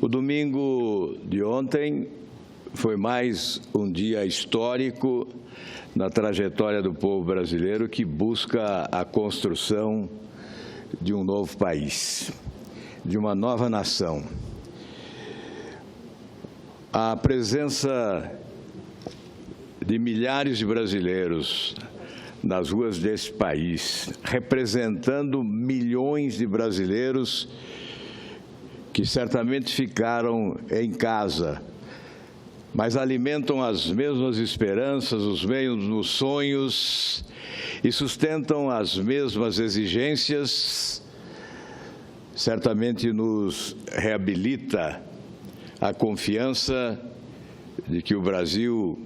O domingo de ontem foi mais um dia histórico na trajetória do povo brasileiro que busca a construção de um novo país, de uma nova nação. A presença de milhares de brasileiros nas ruas desse país, representando milhões de brasileiros que certamente ficaram em casa, mas alimentam as mesmas esperanças, os mesmos sonhos e sustentam as mesmas exigências, certamente nos reabilita a confiança de que o Brasil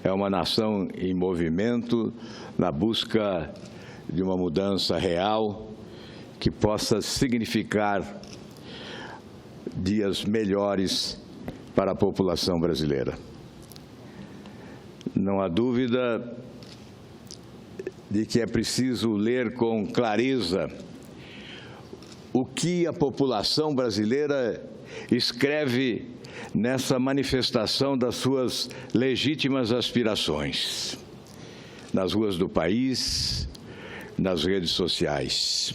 é uma nação em movimento na busca de uma mudança real que possa significar dias melhores para a população brasileira. Não há dúvida de que é preciso ler com clareza o que a população brasileira escreve nessa manifestação das suas legítimas aspirações, nas ruas do país, nas redes sociais.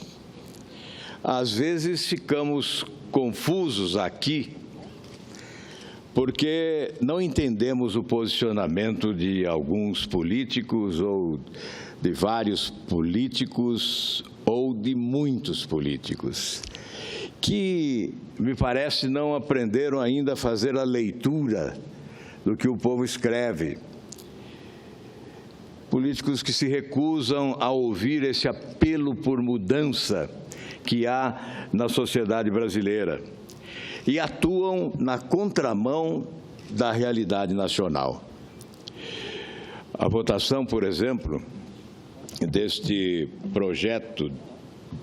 Às vezes ficamos confusos aqui porque não entendemos o posicionamento de alguns políticos ou de vários políticos ou de muitos políticos que, me parece, não aprenderam ainda a fazer a leitura do que o povo escreve. Políticos que se recusam a ouvir esse apelo por mudança que há na sociedade brasileira e atuam na contramão da realidade nacional. A votação, por exemplo, deste projeto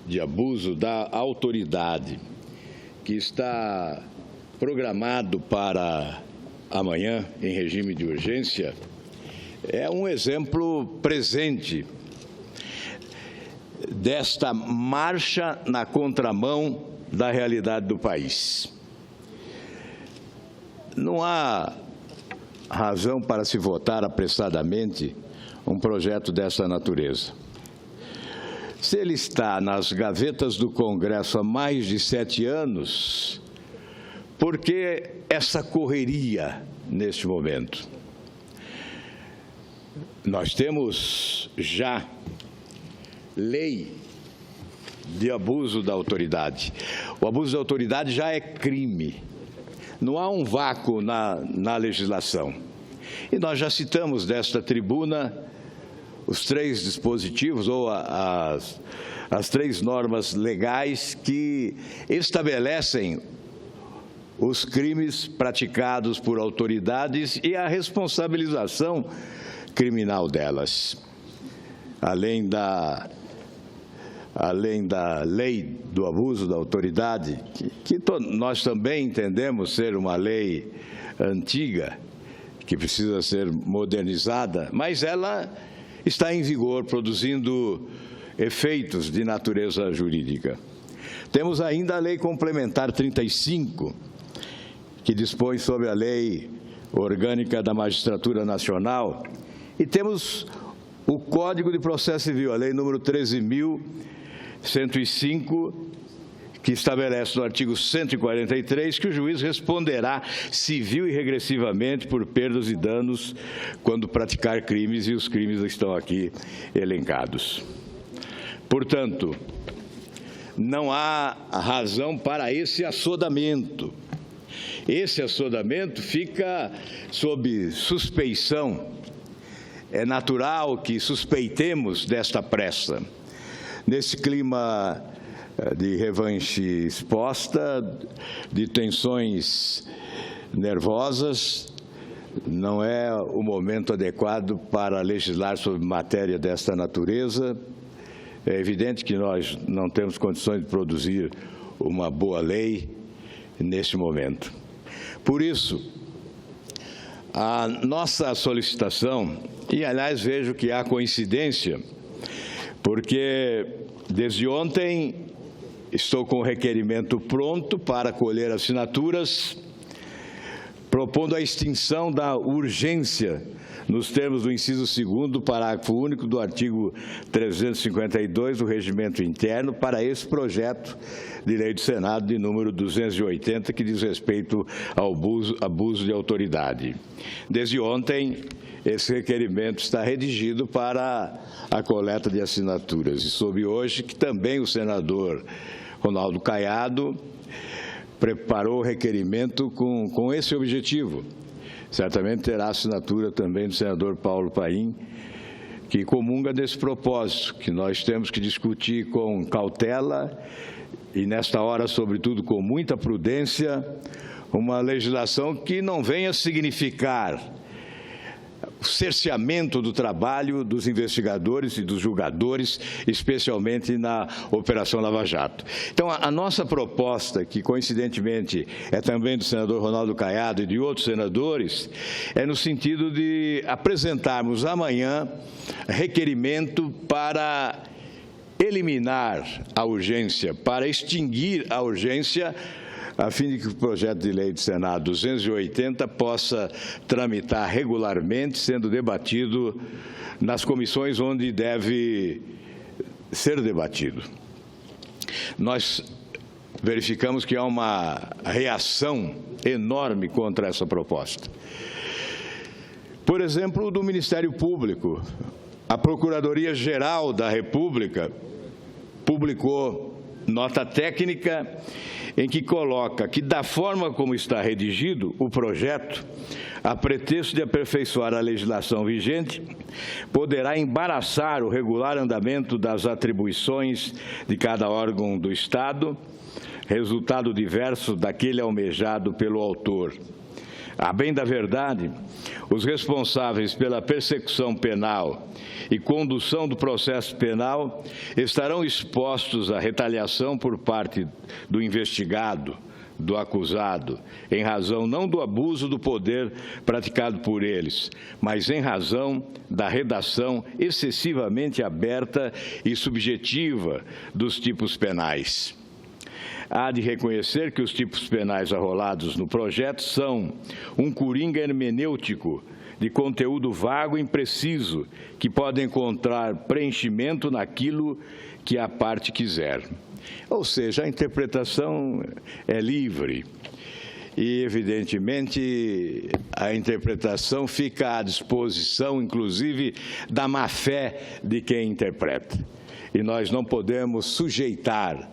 de abuso da autoridade, que está programado para amanhã em regime de urgência, é um exemplo presente desta marcha na contramão da realidade do país. Não há razão para se votar apressadamente um projeto dessa natureza. Se ele está nas gavetas do Congresso há mais de 7 anos, por que essa correria neste momento? Nós temos já lei de abuso da autoridade. O abuso da autoridade já é crime. Não há um vácuo na legislação. E nós já citamos desta tribuna os 3 dispositivos ou as 3 normas legais que estabelecem os crimes praticados por autoridades e a responsabilização criminal delas. Além da lei do abuso da autoridade, que nós também entendemos ser uma lei antiga, que precisa ser modernizada, mas ela está em vigor, produzindo efeitos de natureza jurídica. Temos ainda a Lei Complementar 35, que dispõe sobre a Lei Orgânica da Magistratura Nacional, e temos o Código de Processo Civil, a Lei número 13.105, que estabelece no artigo 143 que o juiz responderá civil e regressivamente por perdas e danos quando praticar crimes, e os crimes estão aqui elencados. Portanto, não há razão para esse assodamento. Esse assodamento fica sob suspeição. É natural que suspeitemos desta pressa. Nesse clima de revanche exposta, de tensões nervosas, não é o momento adequado para legislar sobre matéria desta natureza. É evidente que nós não temos condições de produzir uma boa lei neste momento. Por isso, a nossa solicitação, e aliás vejo que há coincidência, porque desde ontem Estou com o requerimento pronto para colher assinaturas, propondo a extinção da urgência nos termos do inciso 2º, parágrafo único do artigo 352 do Regimento Interno para esse projeto de lei do Senado de número 280, que diz respeito ao abuso de autoridade. Desde ontem, esse requerimento está redigido para a coleta de assinaturas e soube hoje que também o senador Ronaldo Caiado preparou o requerimento com esse objetivo. Certamente terá assinatura também do senador Paulo Paim, que comunga desse propósito, que nós temos que discutir com cautela e, nesta hora, sobretudo, com muita prudência, uma legislação que não venha significar o cerceamento do trabalho dos investigadores e dos julgadores, especialmente na Operação Lava Jato. Então, a nossa proposta, que coincidentemente é também do senador Ronaldo Caiado e de outros senadores, é no sentido de apresentarmos amanhã requerimento para eliminar a urgência, para extinguir a urgência, a fim de que o projeto de lei do Senado 280 possa tramitar regularmente, sendo debatido nas comissões onde deve ser debatido. Nós verificamos que há uma reação enorme contra essa proposta. Por exemplo, do Ministério Público, a Procuradoria-Geral da República publicou nota técnica em que coloca que, da forma como está redigido o projeto, a pretexto de aperfeiçoar a legislação vigente, poderá embaraçar o regular andamento das atribuições de cada órgão do Estado, resultado diverso daquele almejado pelo autor. A bem da verdade, os responsáveis pela persecução penal e condução do processo penal estarão expostos à retaliação por parte do investigado, do acusado, em razão não do abuso do poder praticado por eles, mas em razão da redação excessivamente aberta e subjetiva dos tipos penais. Há de reconhecer que os tipos penais arrolados no projeto são um coringa hermenêutico de conteúdo vago e impreciso, que pode encontrar preenchimento naquilo que a parte quiser. Ou seja, a interpretação é livre e, evidentemente, a interpretação fica à disposição, inclusive, da má-fé de quem interpreta. E nós não podemos sujeitar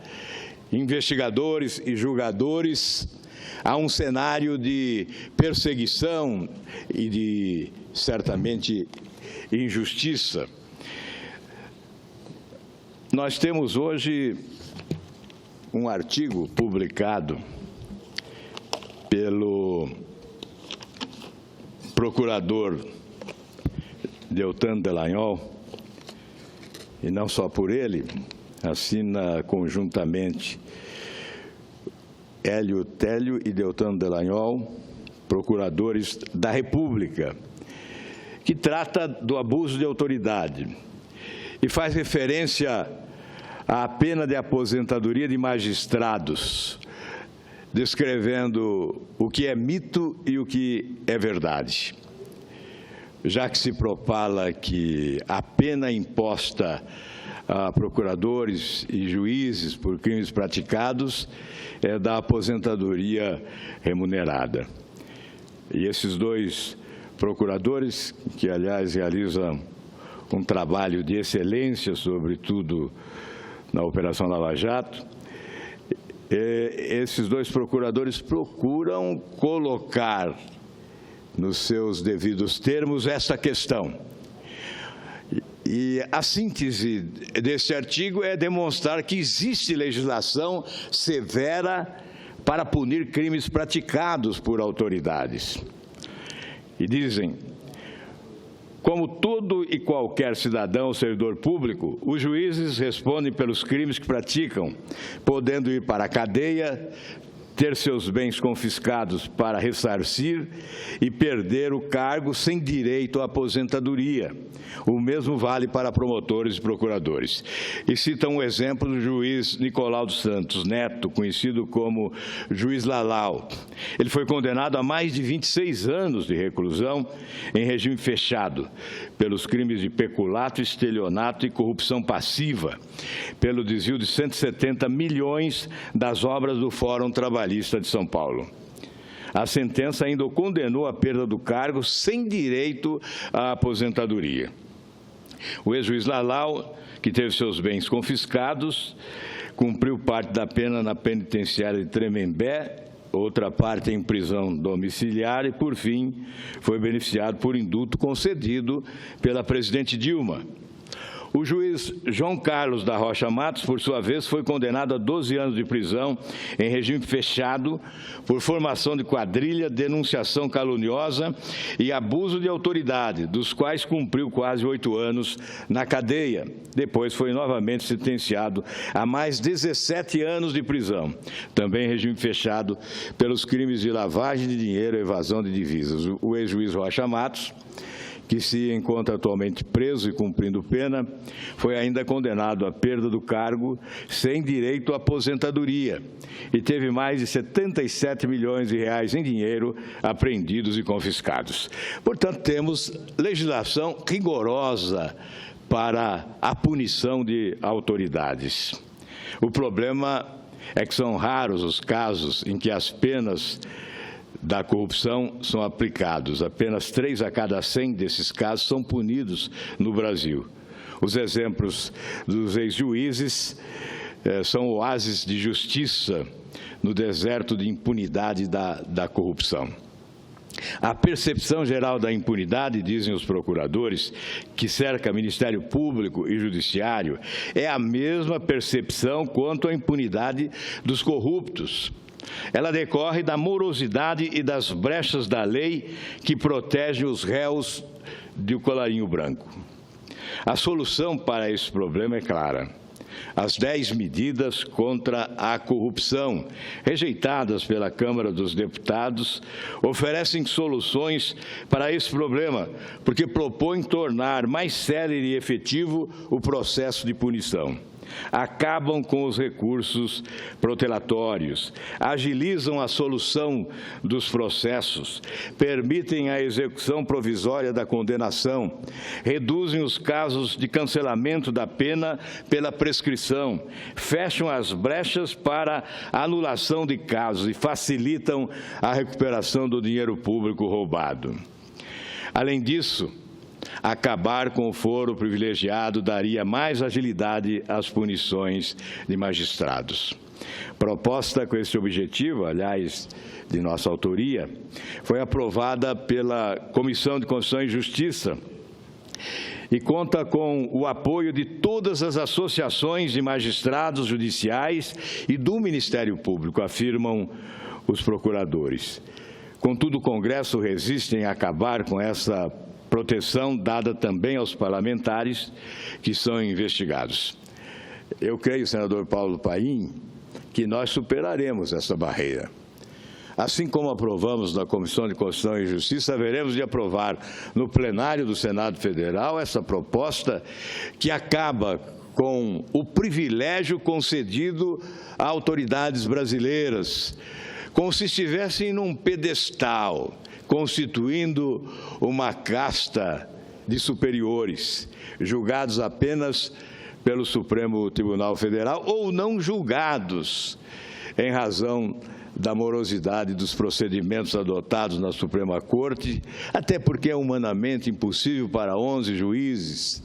investigadores e julgadores a um cenário de perseguição e de, certamente, injustiça. Nós temos hoje um artigo publicado pelo procurador Deltan Dallagnol, e não só por ele, assina conjuntamente Hélio Télio e Deltan Dallagnol, procuradores da República, que trata do abuso de autoridade e faz referência à pena de aposentadoria de magistrados, descrevendo o que é mito e o que é verdade. Já que se propala que a pena imposta a procuradores e juízes por crimes praticados é da aposentadoria remunerada. E esses dois procuradores, que, aliás, realizam um trabalho de excelência, sobretudo na Operação Lava Jato, esses dois procuradores procuram colocar nos seus devidos termos essa questão. E a síntese deste artigo é demonstrar que existe legislação severa para punir crimes praticados por autoridades. E dizem: como todo e qualquer cidadão ou servidor público, os juízes respondem pelos crimes que praticam, podendo ir para a cadeia ter seus bens confiscados para ressarcir e perder o cargo sem direito à aposentadoria. O mesmo vale para promotores e procuradores. E cita um exemplo do juiz Nicolau dos Santos Neto, conhecido como juiz Lalau. Ele foi condenado a mais de 26 anos de reclusão em regime fechado pelos crimes de peculato, estelionato e corrupção passiva, pelo desvio de 170 milhões das obras do Fórum Trabalhista de São Paulo. A sentença ainda o condenou à perda do cargo sem direito à aposentadoria. O ex-juiz Lalau, que teve seus bens confiscados, cumpriu parte da pena na penitenciária de Tremembé, outra parte em prisão domiciliar e, por fim, foi beneficiado por indulto concedido pela presidente Dilma. O juiz João Carlos da Rocha Matos, por sua vez, foi condenado a 12 anos de prisão em regime fechado por formação de quadrilha, denunciação caluniosa e abuso de autoridade, dos quais cumpriu quase 8 anos na cadeia. Depois foi novamente sentenciado a mais 17 anos de prisão, também em regime fechado, pelos crimes de lavagem de dinheiro e evasão de divisas. O ex-juiz Rocha Matos, que se encontra atualmente preso e cumprindo pena, foi ainda condenado à perda do cargo sem direito à aposentadoria e teve mais de 77 milhões de reais em dinheiro apreendidos e confiscados. Portanto, temos legislação rigorosa para a punição de autoridades. O problema é que são raros os casos em que as penas da corrupção são aplicados. Apenas 3 a cada 100 desses casos são punidos no Brasil. Os exemplos dos ex-juízes são oásis de justiça no deserto de impunidade da corrupção. A percepção geral da impunidade, dizem os procuradores, que cerca Ministério Público e Judiciário, é a mesma percepção quanto à impunidade dos corruptos. Ela decorre da morosidade e das brechas da lei que protegem os réus de colarinho branco. A solução para esse problema é clara. As 10 medidas contra a corrupção, rejeitadas pela Câmara dos Deputados, oferecem soluções para esse problema, porque propõem tornar mais sério e efetivo o processo de punição. Acabam com os recursos protelatórios, agilizam a solução dos processos, permitem a execução provisória da condenação, reduzem os casos de cancelamento da pena pela prescrição, fecham as brechas para anulação de casos e facilitam a recuperação do dinheiro público roubado. Além disso, acabar com o foro privilegiado daria mais agilidade às punições de magistrados. Proposta com esse objetivo, aliás, de nossa autoria, foi aprovada pela Comissão de Constituição e Justiça e conta com o apoio de todas as associações de magistrados judiciais e do Ministério Público, afirmam os procuradores. Contudo, o Congresso resiste em acabar com essa proteção dada também aos parlamentares que são investigados. Eu creio, senador Paulo Paim, que nós superaremos essa barreira. Assim como aprovamos na Comissão de Constituição e Justiça, haveremos de aprovar no plenário do Senado Federal essa proposta que acaba com o privilégio concedido a autoridades brasileiras, como se estivessem num pedestal, constituindo uma casta de superiores, julgados apenas pelo Supremo Tribunal Federal ou não julgados em razão da morosidade dos procedimentos adotados na Suprema Corte, até porque é humanamente impossível para 11 juízes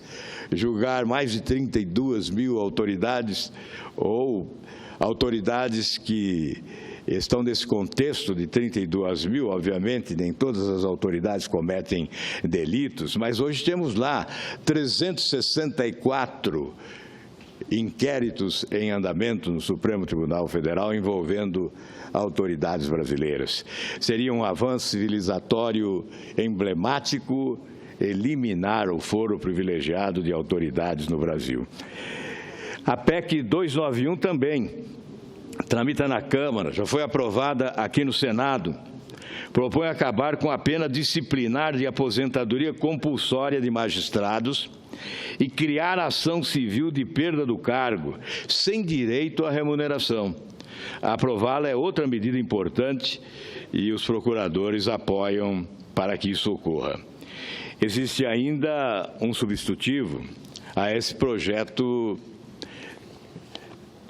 julgar mais de 32 mil autoridades ou autoridades que estão nesse contexto de 32 mil, obviamente, nem todas as autoridades cometem delitos, mas hoje temos lá 364 inquéritos em andamento no Supremo Tribunal Federal envolvendo autoridades brasileiras. Seria um avanço civilizatório emblemático eliminar o foro privilegiado de autoridades no Brasil. A PEC 291 também tramita na Câmara, já foi aprovada aqui no Senado, propõe acabar com a pena disciplinar de aposentadoria compulsória de magistrados e criar ação civil de perda do cargo, sem direito à remuneração. Aprová-la é outra medida importante e os procuradores apoiam para que isso ocorra. Existe ainda um substitutivo a esse projeto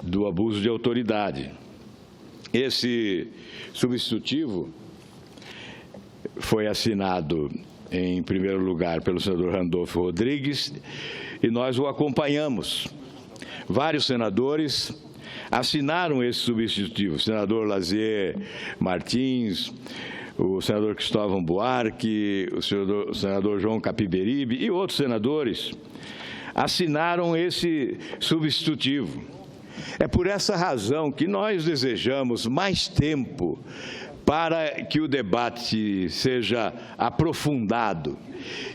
do abuso de autoridade. Esse substitutivo foi assinado, em primeiro lugar, pelo senador Randolfo Rodrigues, e nós o acompanhamos. Vários senadores assinaram esse substitutivo, o senador Lazier Martins, o senador Cristóvão Buarque, o senador João Capiberibe e outros senadores assinaram esse substitutivo. É por essa razão que nós desejamos mais tempo para que o debate seja aprofundado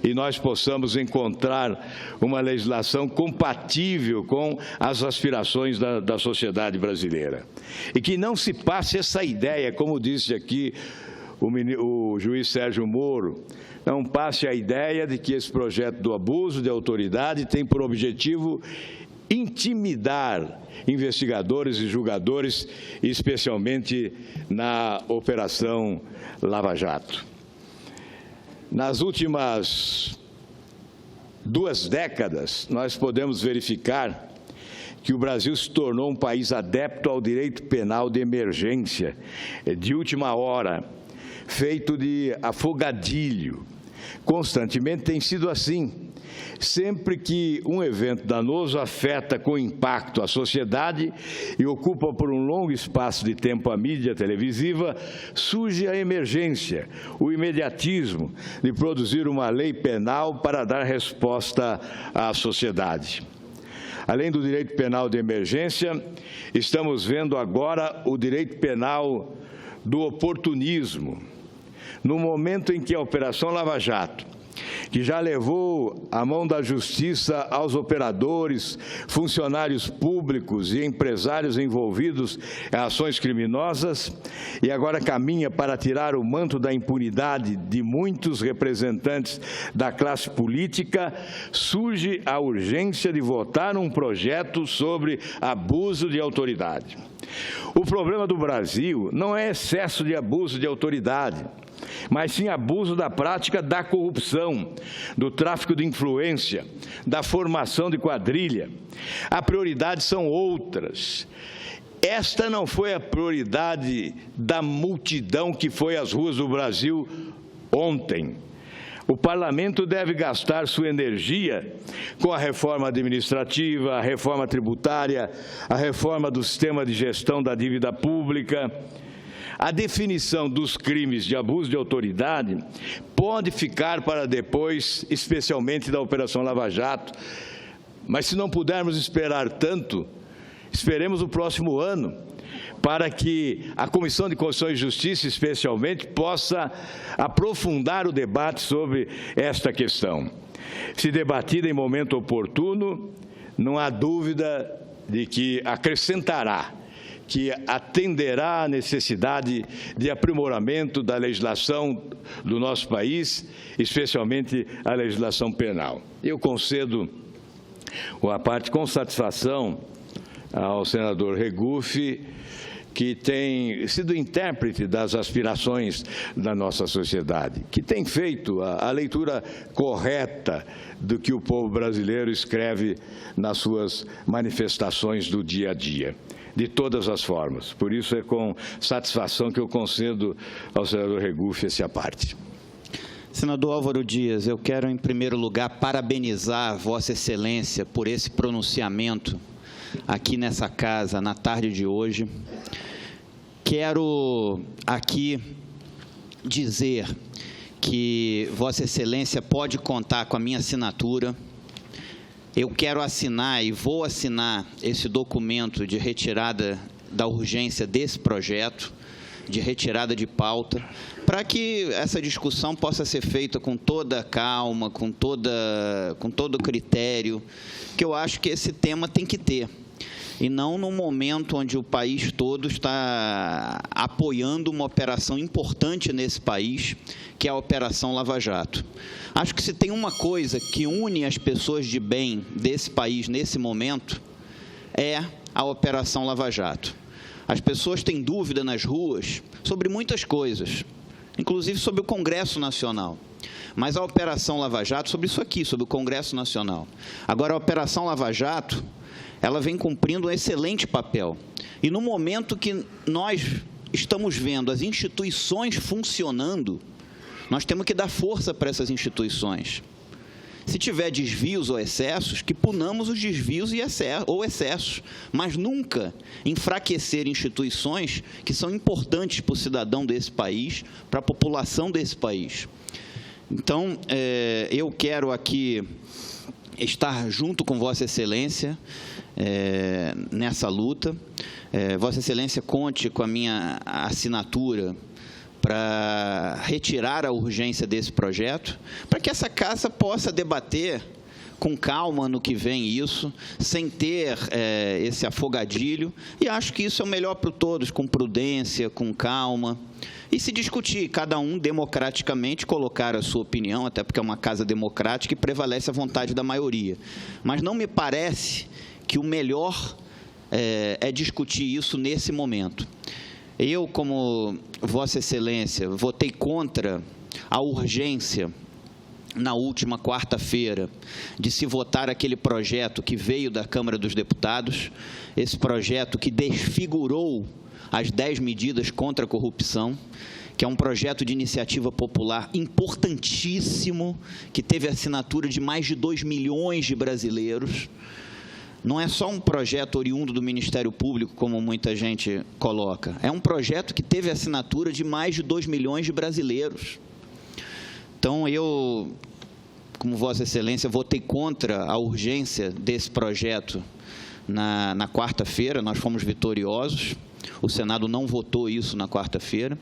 e nós possamos encontrar uma legislação compatível com as aspirações da sociedade brasileira. E que não se passe essa ideia, como disse aqui o juiz Sérgio Moro, não passe a ideia de que esse projeto do abuso de autoridade tem por objetivo intimidar investigadores e julgadores, especialmente na Operação Lava Jato. Nas últimas 2 décadas, nós podemos verificar que o Brasil se tornou um país adepto ao direito penal de emergência, de última hora, feito de afogadilho. Constantemente tem sido assim. Sempre que um evento danoso afeta com impacto a sociedade e ocupa por um longo espaço de tempo a mídia televisiva, surge a emergência, o imediatismo de produzir uma lei penal para dar resposta à sociedade. Além do direito penal de emergência, estamos vendo agora o direito penal do oportunismo. No momento em que a Operação Lava Jato, que já levou a mão da justiça aos operadores, funcionários públicos e empresários envolvidos em ações criminosas, e agora caminha para tirar o manto da impunidade de muitos representantes da classe política, surge a urgência de votar um projeto sobre abuso de autoridade. O problema do Brasil não é excesso de abuso de autoridade, mas sim abuso da prática da corrupção, do tráfico de influência, da formação de quadrilha. A prioridade são outras. Esta não foi a prioridade da multidão que foi às ruas do Brasil ontem. O parlamento deve gastar sua energia com a reforma administrativa, a reforma tributária, a reforma do sistema de gestão da dívida pública. A definição dos crimes de abuso de autoridade pode ficar para depois, especialmente da Operação Lava Jato, mas se não pudermos esperar tanto, esperemos o próximo ano, para que a Comissão de Constituição e Justiça, especialmente, possa aprofundar o debate sobre esta questão. Se debatida em momento oportuno, não há dúvida de que acrescentará, que atenderá à necessidade de aprimoramento da legislação do nosso país, especialmente a legislação penal. Eu concedo a parte com satisfação ao senador Regufe, que tem sido intérprete das aspirações da nossa sociedade, que tem feito a leitura correta do que o povo brasileiro escreve nas suas manifestações do dia a dia, de todas as formas. Por isso é com satisfação que eu concedo ao senador Regufe essa parte. Senador Álvaro Dias, eu quero, em primeiro lugar, parabenizar Vossa Excelência por esse pronunciamento aqui nessa casa, na tarde de hoje. Quero aqui dizer que Vossa Excelência pode contar com a minha assinatura. Eu quero assinar e vou assinar esse documento de retirada da urgência desse projeto, de retirada de pauta, para que essa discussão possa ser feita com toda calma, com todo critério, que eu acho que esse tema tem que ter. e não no momento onde o país todo está apoiando uma operação importante nesse país, que é a Operação Lava Jato. Acho que se tem uma coisa que une as pessoas de bem desse país nesse momento, é a Operação Lava Jato. As pessoas têm dúvida nas ruas sobre muitas coisas, inclusive sobre o Congresso Nacional. Mas a Operação Lava Jato, sobre isso aqui, sobre o Congresso Nacional. Agora, a Operação Lava Jato, ela vem cumprindo um excelente papel. E no momento que nós estamos vendo as instituições funcionando, nós temos que dar força para essas instituições. Se tiver desvios ou excessos, que punamos os desvios ou excessos, mas nunca enfraquecer instituições que são importantes para o cidadão desse país, para a população desse país. Então, eu quero aqui estar junto com Vossa Excelência nessa luta. Vossa Excelência conte com a minha assinatura para retirar a urgência desse projeto, para que essa casa possa debater com calma no que vem isso, sem ter esse afogadilho, e acho que isso é o melhor para todos, com prudência, com calma, e se discutir, cada um democraticamente colocar a sua opinião, até porque é uma casa democrática e prevalece a vontade da maioria. Mas não me parece que o melhor é discutir isso nesse momento. Eu, como Vossa Excelência, votei contra a urgência, na última quarta-feira, de se votar aquele projeto que veio da Câmara dos Deputados, esse projeto que desfigurou as 10 medidas contra a corrupção, que é um projeto de iniciativa popular importantíssimo, que teve assinatura de mais de 2 milhões de brasileiros. Não é só um projeto oriundo do Ministério Público, como muita gente coloca. É um projeto que teve assinatura de mais de 2 milhões de brasileiros. Então, eu, como Vossa Excelência, votei contra a urgência desse projeto na quarta-feira. Nós fomos vitoriosos. O Senado não votou isso na quarta-feira.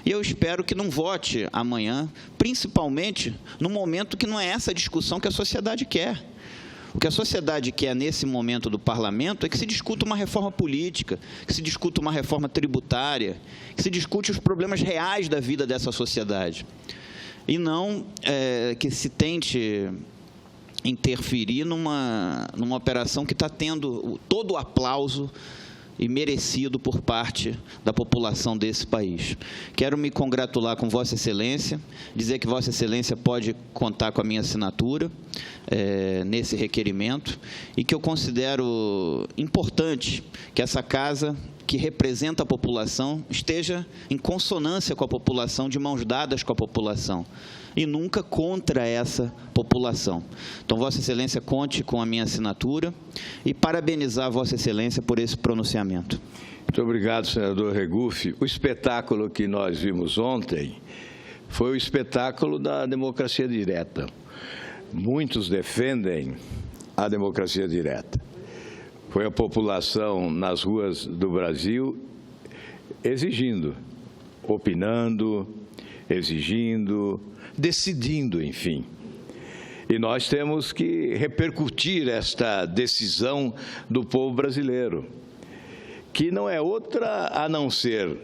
E eu espero que não vote amanhã, principalmente no momento que não é essa discussão que a sociedade quer. O que a sociedade quer nesse momento do parlamento é que se discuta uma reforma política, que se discuta uma reforma tributária, que se discute os problemas reais da vida dessa sociedade. E não que se tente interferir numa operação que está tendo todo o aplauso e merecido por parte da população desse país. Quero me congratular com Vossa Excelência, dizer que Vossa Excelência pode contar com a minha assinatura nesse requerimento e que eu considero importante que essa casa, que representa a população, esteja em consonância com a população, de mãos dadas com a população, e nunca contra essa população. Então, Vossa Excelência, conte com a minha assinatura e parabenizar Vossa Excelência por esse pronunciamento. Muito obrigado, senador Regufe. O espetáculo que nós vimos ontem foi o espetáculo da democracia direta. Muitos defendem a democracia direta. Foi a população nas ruas do Brasil exigindo, opinando, exigindo, decidindo, enfim. E nós temos que repercutir esta decisão do povo brasileiro, que não é outra a não ser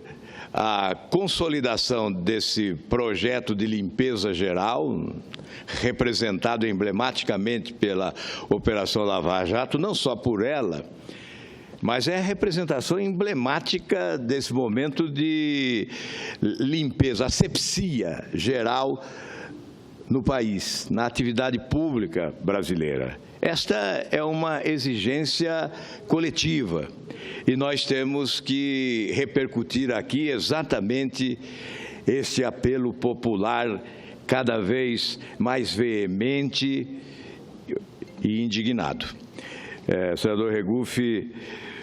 a consolidação desse projeto de limpeza geral, representado emblematicamente pela Operação Lava Jato, não só por ela, mas é a representação emblemática desse momento de limpeza, asepsia geral no país, na atividade pública brasileira. Esta é uma exigência coletiva e nós temos que repercutir aqui exatamente esse apelo popular cada vez mais veemente e indignado. Senador Regufe,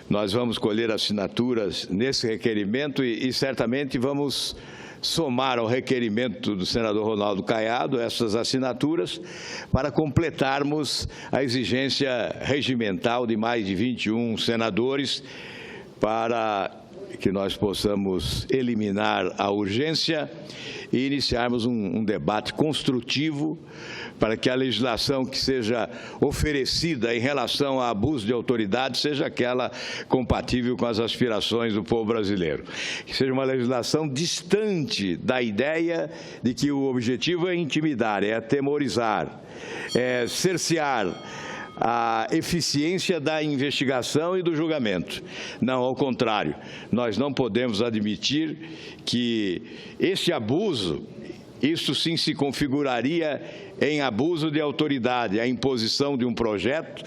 nós vamos colher assinaturas nesse requerimento e certamente vamos somar ao requerimento do senador Ronaldo Caiado essas assinaturas para completarmos a exigência regimental de mais de 21 senadores para que nós possamos eliminar a urgência e iniciarmos um debate construtivo para que a legislação que seja oferecida em relação a abuso de autoridade seja aquela compatível com as aspirações do povo brasileiro. Que seja uma legislação distante da ideia de que o objetivo é intimidar, é atemorizar, é cercear a eficiência da investigação e do julgamento. Não, ao contrário, nós não podemos admitir que esse abuso, isso sim se configuraria em abuso de autoridade, a imposição de um projeto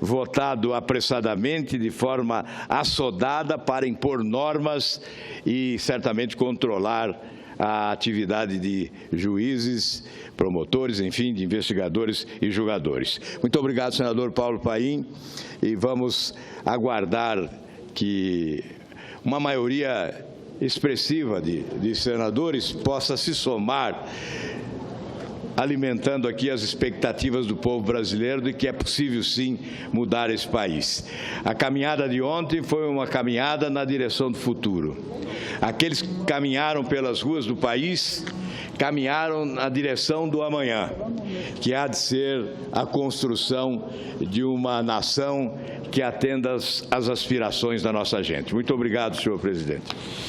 votado apressadamente, de forma assodada para impor normas e certamente controlar a atividade de juízes, promotores, enfim, de investigadores e julgadores. Muito obrigado, senador Paulo Paim, e vamos aguardar que uma maioria expressiva de senadores possa se somar, alimentando aqui as expectativas do povo brasileiro de que é possível, sim, mudar esse país. A caminhada de ontem foi uma caminhada na direção do futuro. Aqueles que caminharam pelas ruas do país caminharam na direção do amanhã, que há de ser a construção de uma nação que atenda às aspirações da nossa gente. Muito obrigado, senhor presidente.